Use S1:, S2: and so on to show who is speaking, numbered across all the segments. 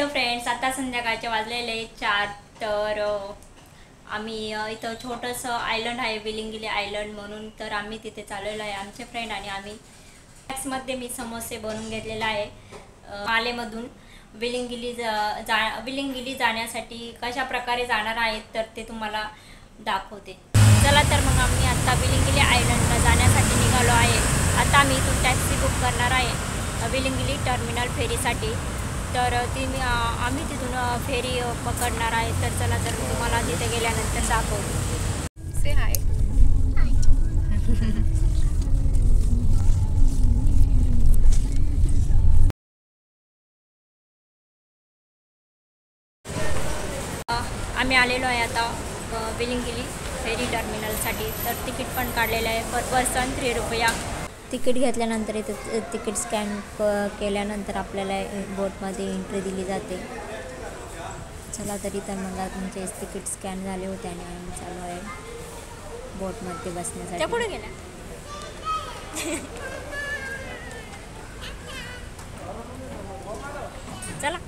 S1: Hello friends, आता संध्याकाळचे वाजलेले 4. तर आम्ही इथं छोटंसं आयलंड आहे, विलिंगिली आयलंड म्हणून. तर आम्ही तिथे चाललेलो आहे, आमचे फ्रेंड आणि आम्ही. मध्ये मी समोसे बनवून घेतलेला आहे मालेमधून विलिंगिली जाण्यासाठी कशा प्रकारे जाणार आहेत तर ते तुम्हाला दाखवते. चला तर मग आम्ही आता विलिंगिली आयलंडला जाण्यासाठी निघालो आहे. आता आम्ही इथून टॅक्सी बुक करणार आहे विलिंगिली टर्मिनल फेरीसाठी. तर आम्ही तिथून फेरी पकडणार आहे. तर चला तर मी तुम्हाला तिथे गेल्यानंतर दाखवते.
S2: से हाय.
S1: आम्ही आलेलो आहे आता विलिंगिली फेरी टर्मिनलसाठी. तर तिकीट पण काढलेलं आहे, पर पर्सन 3 रुपया. तिकीट घेतल्यानंतर इथं तिकीट स्कॅन केल्यानंतर आपल्याला बोटमध्ये एंट्री दिली जाते. चला तरी तर मग आमचे तिकीट स्कॅन झाले होते आणि आम्ही चालू आहे बोटमध्ये बसण्यासाठी.
S2: कुठे गेल्या?
S1: चला.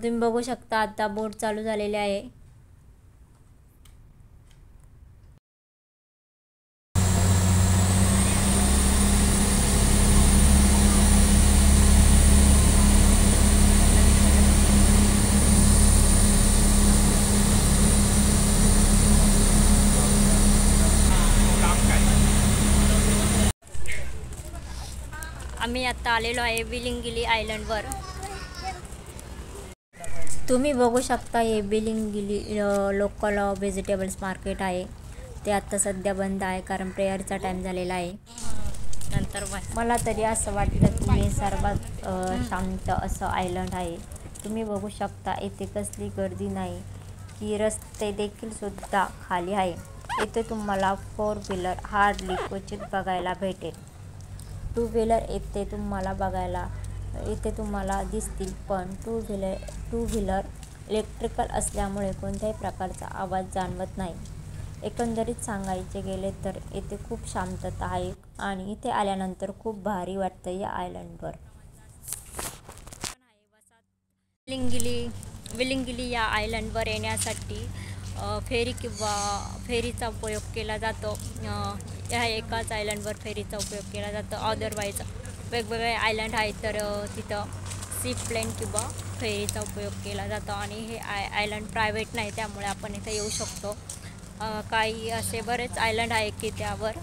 S1: तुम्ही बघू शकता आता बोट चालू झालेले आहे. आम्ही आता आलेलो आहे विलिंगिली आयलंडवर. तुम्ही बघू शकता हे विलिंगिली लोकल व्हेजिटेबल्स मार्केट आहे. ते आत्ता सध्या बंद आहे कारण प्रेयरचा टाईम झालेला आहे. नंतर मला तरी असं वाटतं की हे सर्वात शांत असं आयलंड आहे. तुम्ही बघू शकता इथे कसली गर्दी नाही की रस्ते देखील सुद्धा खाली आहे. इथे तुम्हाला 4 व्हीलर हार्डली क्वचित बघायला भेटेल. 2 व्हीलर इथे तुम्हाला दिसतील, पण 2 व्हीलर इलेक्ट्रिकल असल्यामुळे कोणत्याही प्रकारचा आवाज जाणवत नाही. एकंदरीत सांगायचे गेले तर इथे खूप शांतता आहे आणि इथे आल्यानंतर खूप भारी वाटतं या आयलंडवर. विलिंगिली या आयलंडवर येण्यासाठी फेरी किंवा फेरीचा उपयोग केला जातो. ह्या एकाच आयलंडवर फेरीचा उपयोग केला जातो. अदरवाईज वेगवेगळे आयलंड आहेत तर तिथं सी प्लेन किंवा फेरीचा उपयोग केला जातो. आणि हे आयलंड प्रायव्हेट नाही, त्यामुळे आपण इथे येऊ शकतो. काही असे बरेच आयलंड आहे की त्यावर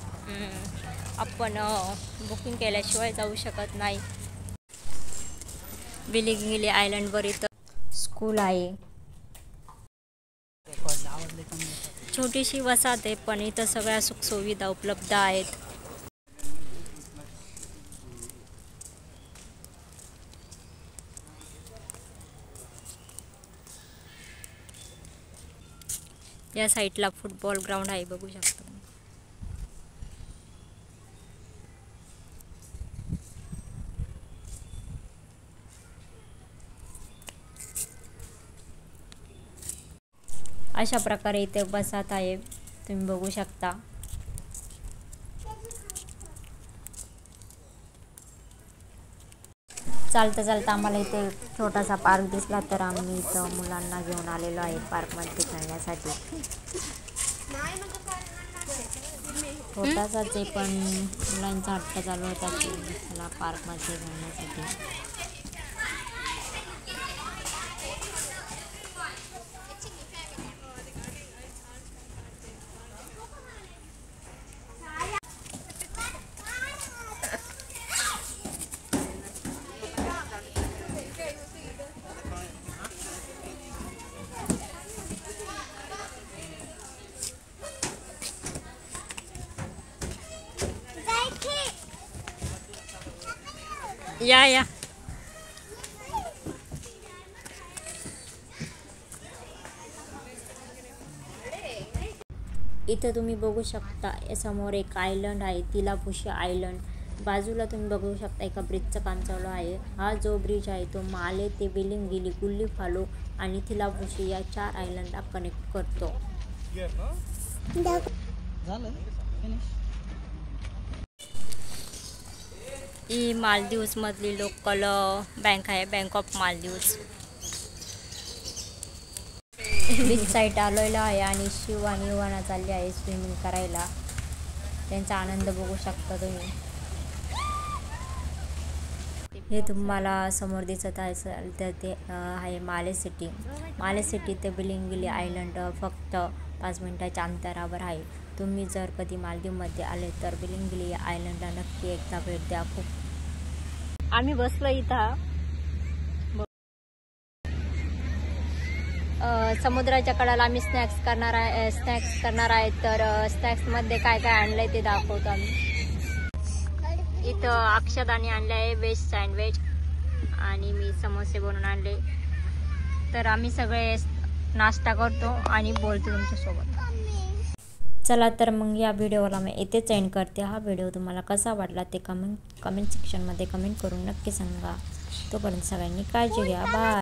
S1: आपण बुकिंग केल्याशिवाय जाऊ शकत नाही. विलिंगिली आयलंडवर इथं स्कूल आहे. छोटीशी वसाहत आहे, पण इथं सगळ्या सुखसुविधा उपलब्ध आहेत. या साईडला फुटबॉल ग्राउंड आहे, बघू शकता. अशा प्रकारे इथे वसाहत आहे, तुम्ही बघू शकता. चालता आम्हाला इथे छोटासा पार्क दिसला, तर आम्ही इथं मुलांना घेऊन आलेलो आहे पार्कमध्ये खेळण्यासाठी. छोटासाच आहे, पण मुलांचा हट्ट चालू होता की मला पार्कमध्ये खेळण्यासाठी. या इथं तुम्ही बघू शकता समोर एक आयलंड आहे, तिलापुशी आयलंड. बाजूला तुम्ही बघू शकता एका ब्रिजचं काम चालू आहे. हा जो ब्रिज आहे तो माले ते बेलिंगगिली, गुल्लीफालो आणि तिलापुशी या 4 आयलंडला कनेक्ट करतो. ही मालदीव्स मधली लोकल बँक आहे, bank of Maldives. Beach side आलेला आहे आणि शिव आणि युवाना चालली आहे स्विमिंग करायला. त्यांचा आनंद बघू शकता तुम्ही. हे तुम्हाला समोर दिसत आहे तर ते आहे माले सिटी. माले सिटी ते बेलिंगगिली आयलंड फक्त 5 मिनिटाच्या अंतरावर आहे. तुम्ही जर कधी मालदीवमध्ये आले तर बेलिंगगिली आयलंडला नक्की एकदा भेट द्या. आम्ही बसलो इथं समुद्राच्या कडाला. आम्ही स्नॅक्स करणार आहे तर स्नॅक्समध्ये काय काय आणलंय ते दाखवतो आम्ही. इथं अक्षदाने आणले आहे व्हेज सँडविच आणि मी समोसे बनवून आणले. तर आम्ही सगळे नाश्ता करतो आणि बोलतो तुमच्यासोबत. चला तर मग या व्हिडिओला मी इथेच एंड करते. हा व्हिडिओ तुम्हाला कसा वाटला ते कमेंट सेक्शनमध्ये कमेंट करून नक्की सांगा. तोपर्यंत सगळ्यांनी काळजी घ्या. बाय.